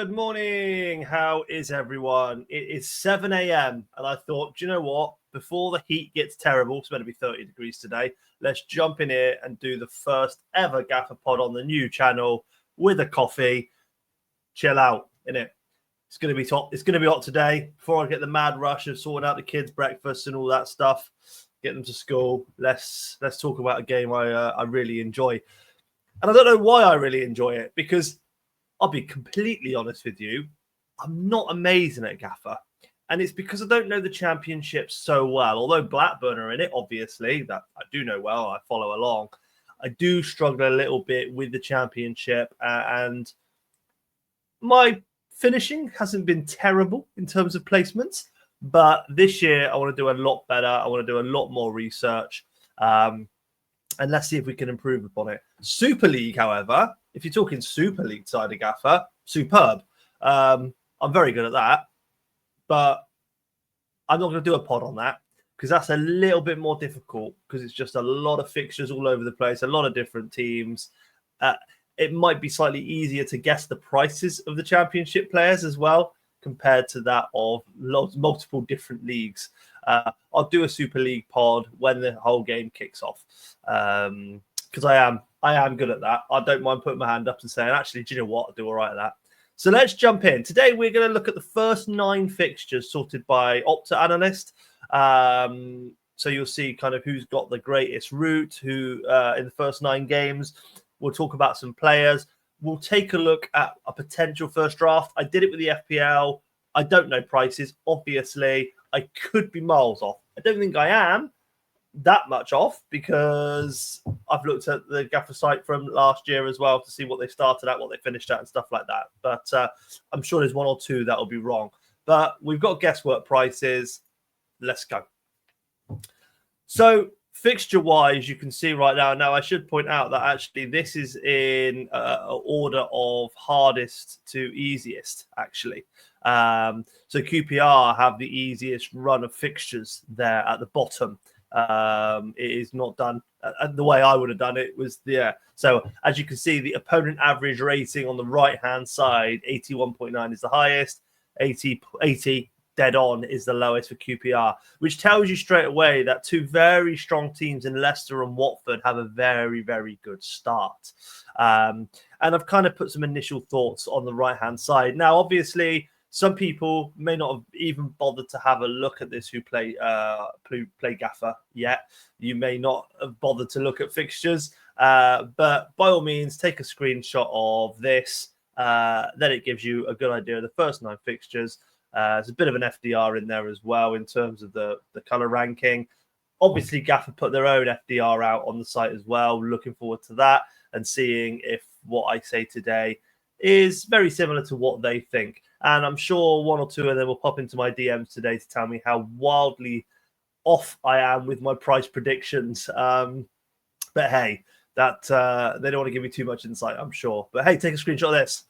Good morning. How is everyone? It is 7 a.m. and I thought, do you know what? Before the heat gets terrible, it's meant to be 30 degrees today. Let's jump in here and do the first ever Gaffr Pod on the new channel with a coffee. Chill out, innit? It's going to be top. It's going to be hot today. Before I get the mad rush of sorting out the kids' breakfast and all that stuff, get them to school. Let's talk about a game I really enjoy. And I don't know why I really enjoy it, because I'll be completely honest with you, I'm not amazing at Gaffr. And it's because I don't know the championship so well. Although Blackburn are in it, obviously, that I do know well, I follow along. I do struggle a little bit with the championship. And my finishing hasn't been terrible in terms of placements. But this year, I want to do a lot better. I want to do a lot more research. And let's see if we can improve upon it. Super League, however, if you're talking Super League side of Gaffr, superb. I'm very good at that. But I'm not going to do a pod on that because that's a little bit more difficult because it's just a lot of fixtures all over the place, a lot of different teams. It might be slightly easier to guess the prices of the championship players as well compared to that of multiple different leagues. I'll do a Super League pod when the whole game kicks off because I am good at that. I don't mind putting my hand up and saying, actually, do you know what? I'll do all right at that. So let's jump in. Today, we're going to look at the first 9 fixtures sorted by Opta Analyst. So you'll see kind of who's got the greatest route, who in the first 9 games. We'll talk about some players. We'll take a look at a potential first draft. I did it with the FPL. I don't know prices, obviously. I could be miles off. I don't think I am that much off because I've looked at the Gaffr site from last year as well to see what they started at, what they finished at and stuff like that. But I'm sure there's 1 or 2 that will be wrong. But we've got guesswork prices. Let's go. So fixture-wise, you can see right now. Now, I should point out that actually this is in order of hardest to easiest, actually. So QPR have the easiest run of fixtures there at the bottom. It is not done the way I would have done it. Was So as you can see, the opponent average rating on the right-hand side, 81.9 is the highest, 80 dead on is the lowest for QPR, which tells you straight away that 2 very strong teams in Leicester and Watford have a very, very good start. And I've kind of put some initial thoughts on the right-hand side. Now, obviously, some people may not have even bothered to have a look at this who play Gaffr yet. You may not have bothered to look at fixtures, but by all means, take a screenshot of this. Then it gives you a good idea of the first 9 fixtures. There's a bit of an FDR in there as well in terms of the colour ranking. Obviously, Gaffr put their own FDR out on the site as well. Looking forward to that and seeing if what I say today is very similar to what they think. And I'm sure 1 or 2 of them will pop into my DMs today to tell me how wildly off I am with my price predictions. But hey, that they don't want to give me too much insight, I'm sure. But hey, take a screenshot of this.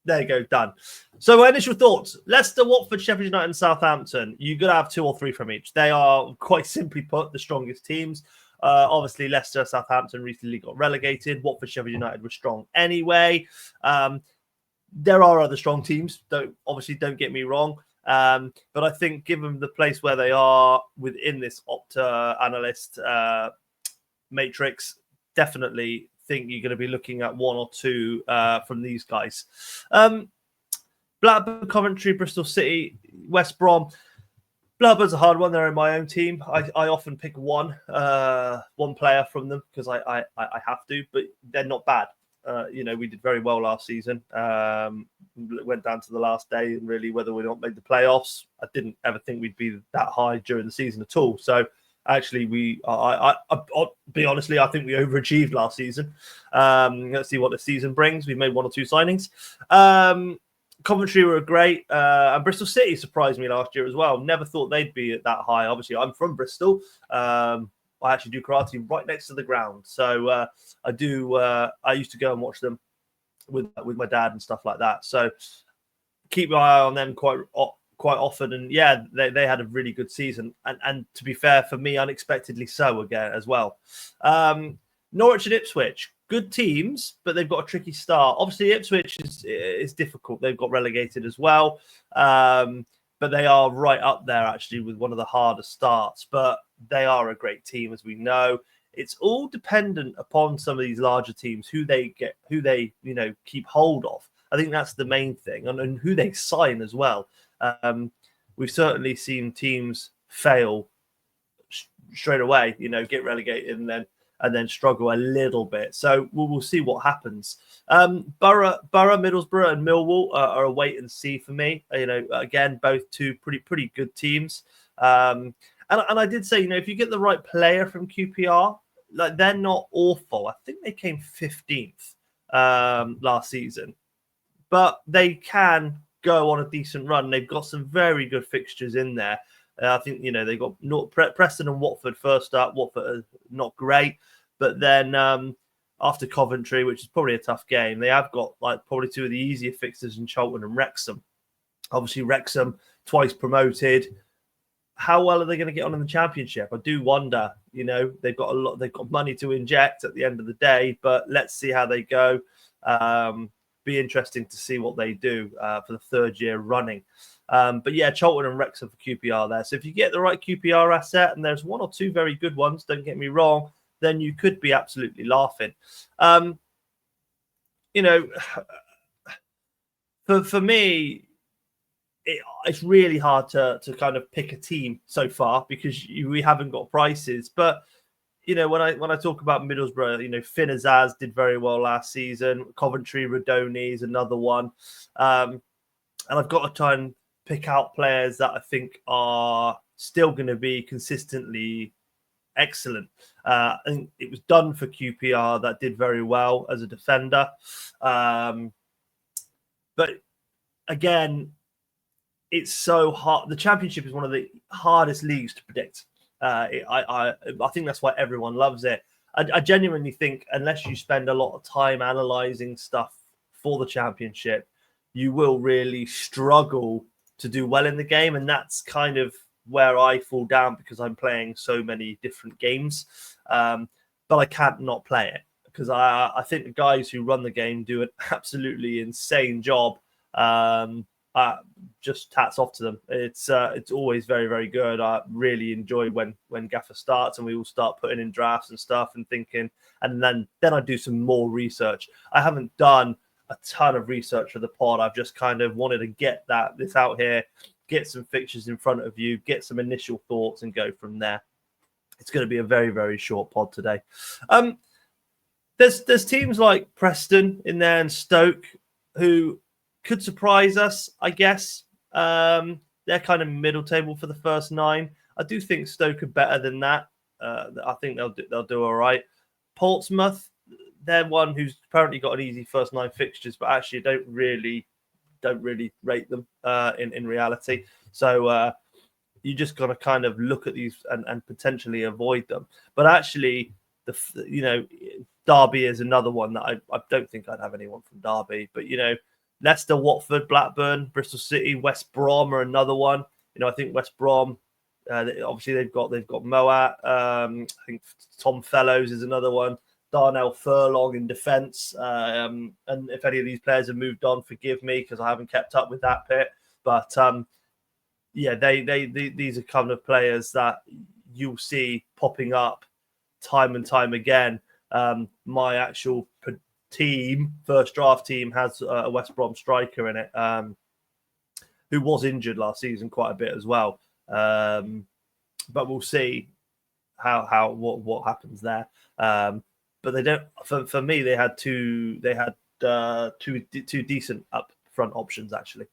There you go, done. So my initial thoughts. Leicester, Watford, Sheffield United and Southampton. You've got to have 2 or 3 from each. They are, quite simply put, the strongest teams. Obviously, Leicester, Southampton recently got relegated. Watford, Sheffield United were strong anyway. There are other strong teams. Don't get me wrong. But I think given the place where they are within this Opta Analyst matrix, definitely think you're going to be looking at 1 or 2 from these guys. Blackburn, Coventry, Bristol City, West Brom. Blackburn's a hard one. They're in my own team. I often pick one player from them because I have to, but they're not bad. We did very well last season. Went down to the last day, and really whether we not made the playoffs, I didn't ever think we'd be that high during the season at all. So actually, I'll be honestly, I think we overachieved last season. Let's see what the season brings. We made 1 or 2 signings. Coventry were great, and Bristol City surprised me last year as well. Never thought they'd be at that high. Obviously, I'm from Bristol. I actually do karate right next to the ground, so I do. I used to go and watch them with my dad and stuff like that. So keep my eye on them quite often. And yeah, they had a really good season, and to be fair, for me, unexpectedly so again as well. Norwich and Ipswich. good teams, but they've got a tricky start. Obviously, Ipswich is difficult. They've got relegated as well, but they are right up there actually with one of the hardest starts. But they are a great team, as we know. It's all dependent upon some of these larger teams who they keep hold of. I think that's the main thing, and who they sign as well. We've certainly seen teams fail straight away, get relegated and then struggle a little bit. So we'll see what happens. Borough, Middlesbrough, and Millwall are a wait and see for me. Again, both two pretty good teams. And I did say, if you get the right player from QPR, like they're not awful. I think they came 15th last season, but they can go on a decent run. They've got some very good fixtures in there. I think, they got Preston and Watford first up. Watford are not great. But then after Coventry, which is probably a tough game, they have got probably two of the easier fixtures in Charlton and Wrexham. Obviously, Wrexham, twice promoted. How well are they going to get on in the Championship? I do wonder. They've got money to inject at the end of the day, but let's see how they go. Be interesting to see what they do for the third year running. But yeah, Charlton and Wrexham for QPR there. So if you get the right QPR asset, and there's one or two very good ones, don't get me wrong, then you could be absolutely laughing. For me, it's really hard to kind of pick a team so far because we haven't got prices. But when I talk about Middlesbrough, Finn Azaz did very well last season. Coventry, Rodoni is another one, and I've got to try and pick out players that I think are still going to be consistently excellent. And it was done for QPR that did very well as a defender. But again, it's so hard. The Championship is one of the hardest leagues to predict. I think that's why everyone loves it. I genuinely think unless you spend a lot of time analysing stuff for the Championship, you will really struggle to do well in the game. And that's kind of where I fall down because I'm playing so many different games. But I can't not play it because I think the guys who run the game do an absolutely insane job. Just hats off to them. It's always very, very good. I really enjoy when Gaffr starts and we all start putting in drafts and stuff and thinking, and then I do some more research. I haven't done a ton of research for the pod. I've just kind of wanted to get this out here, get some fixtures in front of you, get some initial thoughts and go from there. It's going to be a very, very short pod today. There's teams like Preston in there and Stoke who could surprise us, I guess. They're kind of middle table for the first 9. I do think Stoke are better than that. I think they'll do all right. Portsmouth, they're one who's apparently got an easy first 9 fixtures, but actually don't really rate them in reality. So you just got to kind of look at these and potentially avoid them. But actually, Derby is another one that I don't think I'd have anyone from Derby. But Leicester, Watford, Blackburn, Bristol City, West Brom are another one. I think West Brom, obviously they've got Moat. I think Tom Fellows is another one. Darnell Furlong in defence. And if any of these players have moved on, forgive me because I haven't kept up with that bit. But these are kind of players that you'll see popping up time and time again. My actual first draft team has a West Brom striker in it, who was injured last season quite a bit as well. But we'll see what happens there. But they don't. For me, they had two decent up front options actually.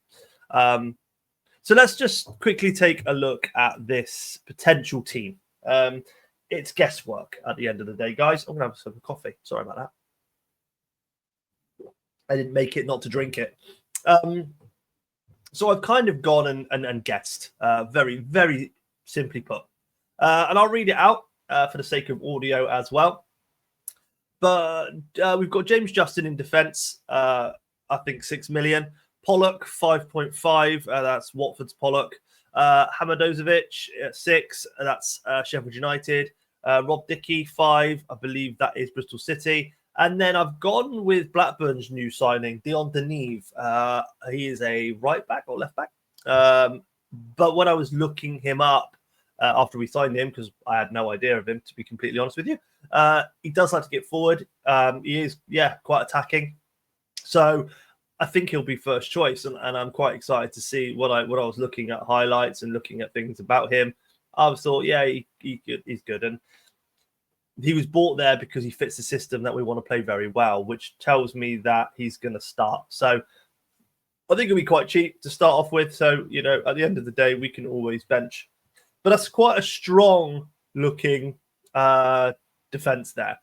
So let's just quickly take a look at this potential team. It's guesswork at the end of the day, guys. I'm gonna have some coffee. Sorry about that. I didn't make it not to drink it. So I've kind of gone and guessed, very, very simply put. And I'll read it out for the sake of audio as well. But we've got James Justin in defence, I think 6 million. Pollock, 5.5. That's Watford's Pollock. Hamadozovic at 6. That's Sheffield United. Rob Dickey, 5. I believe that is Bristol City. And then I've gone with Blackburn's new signing, Dion Deneve. He is a right back or left back. But when I was looking him up after we signed him, because I had no idea of him, to be completely honest with you, he does like to get forward. He is, quite attacking. So I think he'll be first choice, and I'm quite excited to see what I was looking at highlights and looking at things about him. I thought, he's good, and he was bought there because he fits the system that we want to play very well, which tells me that he's going to start. So I think it'll be quite cheap to start off with. So at the end of the day, we can always bench, but that's quite a strong looking defense there.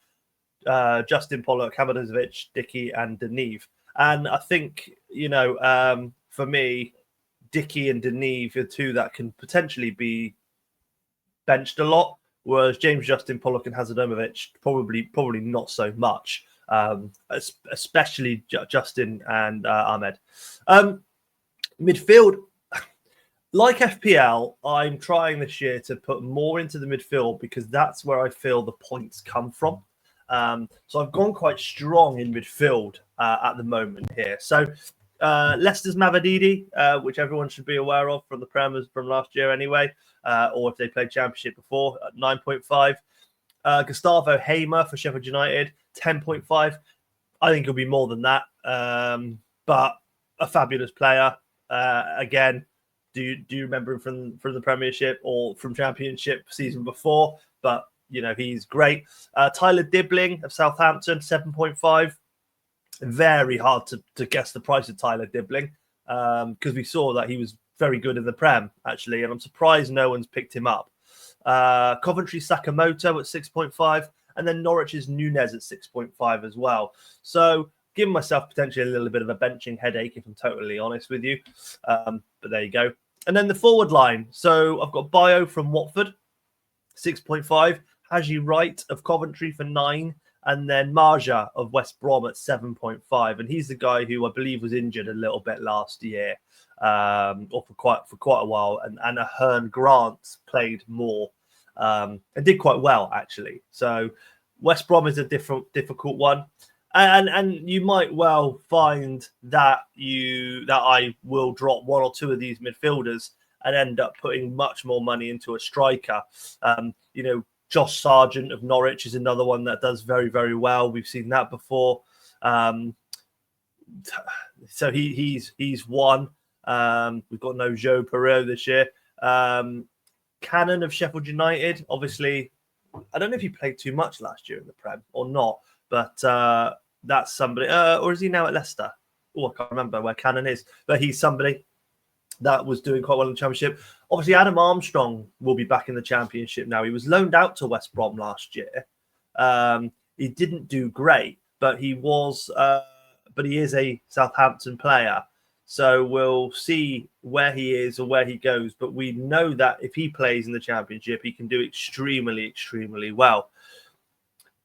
Justin Pollock, Hamadanovic, Dickey, and Deneve. And I think, for me, Dickey and Deneve are two that can potentially be benched a lot, whereas James Justin Pollock and Hamadanovic probably not so much, especially Justin and Ahmed. Midfield, like FPL, I'm trying this year to put more into the midfield because that's where I feel the points come from. So I've gone quite strong in midfield at the moment here. So Leicester's Mavididi, which everyone should be aware of from the Prem from last year anyway, or if they played Championship before, at 9.5. Gustavo Hamer for Sheffield United, 10.5. I think it'll be more than that, but a fabulous player. Again, do you remember him from the Premiership or from Championship season before? But he's great. Tyler Dibbling of Southampton, 7.5. Very hard to guess the price of Tyler Dibbling because we saw that he was very good in the Prem, actually, and I'm surprised no one's picked him up. Coventry Sakamoto at 6.5, and then Norwich's Nunez at 6.5 as well. So giving myself potentially a little bit of a benching headache, if I'm totally honest with you. But there you go. And then the forward line. So I've got Bio from Watford, 6.5. Haji Wright of Coventry for 9, and then Marja of West Brom at 7.5. And he's the guy who I believe was injured a little bit last year, or for quite a while. And Ahern Grant played more and did quite well actually. So West Brom is a difficult one, and you might well find that I will drop one or two of these midfielders and end up putting much more money into a striker. Josh Sargent of Norwich is another one that does very, very well. We've seen that before. So he's one. We've got no Joe Perreault this year. Cannon of Sheffield United, obviously, I don't know if he played too much last year in the Prem or not, but that's somebody. Or is he now at Leicester? Oh, I can't remember where Cannon is, but he's somebody that was doing quite well in the Championship. Obviously, Adam Armstrong will be back in the Championship now. He was loaned out to West Brom last year. He didn't do great, but he was. But he is a Southampton player, so we'll see where he is or where he goes. But we know that if he plays in the Championship, he can do extremely, extremely well.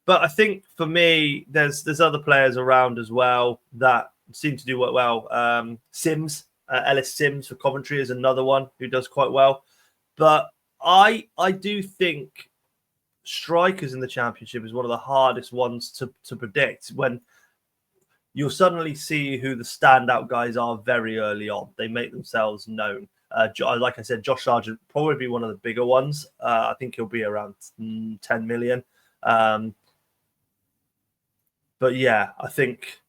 But I think for me, there's other players around as well that seem to do well. Sims. Ellis Sims for Coventry is another one who does quite well. But I do think strikers in the Championship is one of the hardest ones to predict, when you'll suddenly see who the standout guys are very early on. They make themselves known. Like I said, Josh Sargent probably be one of the bigger ones. I think he'll be around 10 million. But yeah, I think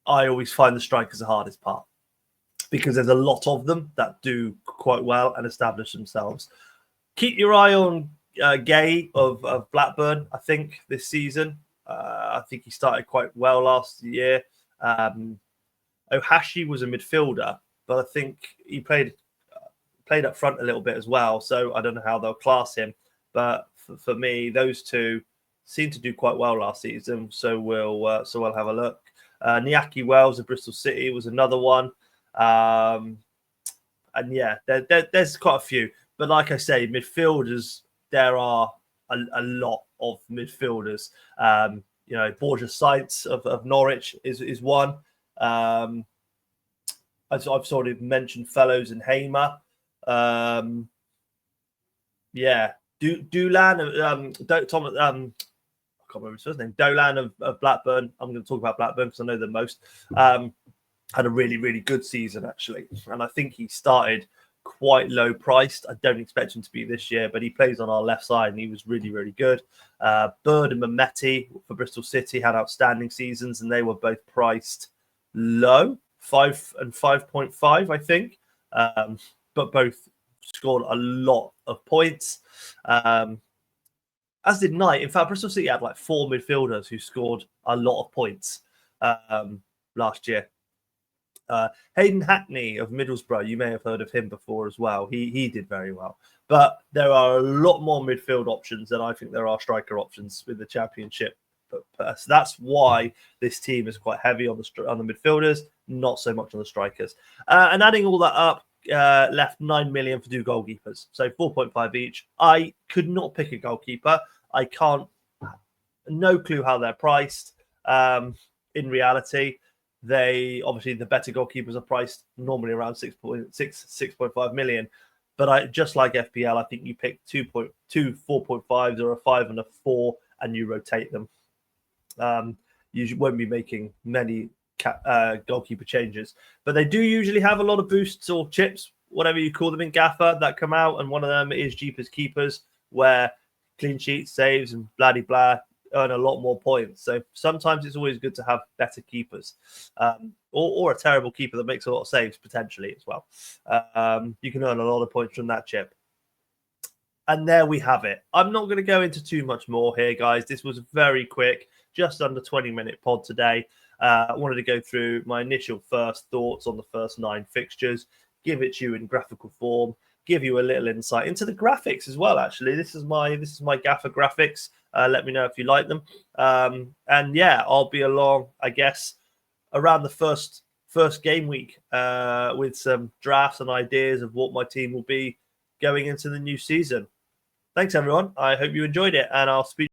I always find the strikers the hardest part, because there's a lot of them that do quite well and establish themselves. Keep your eye on Gay of Blackburn, I think, this season. I think he started quite well last year. Ohashi was a midfielder, but I think he played up front a little bit as well. So I don't know how they'll class him. But for me, those two seemed to do quite well last season. So we'll have a look. Niaki Wells of Bristol City was another one. And yeah, there's quite a few. But like I say, midfielders, there are a lot of midfielders. Borja Sainz of Norwich is one. As I've sort of mentioned, Fellows and Hamer. Doolan. I can't remember his first name, Dolan of Blackburn. I'm going to talk about Blackburn because I know them most. Had a really, really good season, actually. And I think he started quite low priced. I don't expect him to be this year, but he plays on our left side and he was really, really good. Bird and Mehmeti for Bristol City had outstanding seasons and they were both priced low, 5 and 5.5, I think. But both scored a lot of points. As did Knight. In fact, Bristol City had like 4 midfielders who scored a lot of points last year. Hayden Hackney of Middlesbrough, you may have heard of him before as well. He did very well. But there are a lot more midfield options than I think there are striker options with the Championship. So that's why this team is quite heavy on the midfielders, not so much on the strikers. And adding all that up, left 9 million for 2 goalkeepers. So 4.5 each. I could not pick a goalkeeper. I can't, no clue how they're priced. In reality, obviously the better goalkeepers are priced normally around 6.5 million. But I just like FPL, I think you pick 2 4.5s or a 5 and a 4 and you rotate them. You won't be making many goalkeeper changes, but they do usually have a lot of boosts or chips, whatever you call them in Gaffr, that come out, and one of them is Jeepers Keepers, where clean sheets, saves, and blah earn a lot more points. So sometimes it's always good to have better keepers, or a terrible keeper that makes a lot of saves potentially as well. You can earn a lot of points from that chip. And there we have it. I'm not going to go into too much more here, guys. This was very quick, just under 20-minute pod today. I wanted to go through my initial first thoughts on the first 9 fixtures, give it to you in graphical form, give you a little insight into the graphics as well. Actually, this is my Gaffr graphics. Let me know if you like them. And yeah, I'll be along, I guess, around the first game week with some drafts and ideas of what my team will be going into the new season. Thanks, everyone. I hope you enjoyed it, and I'll speak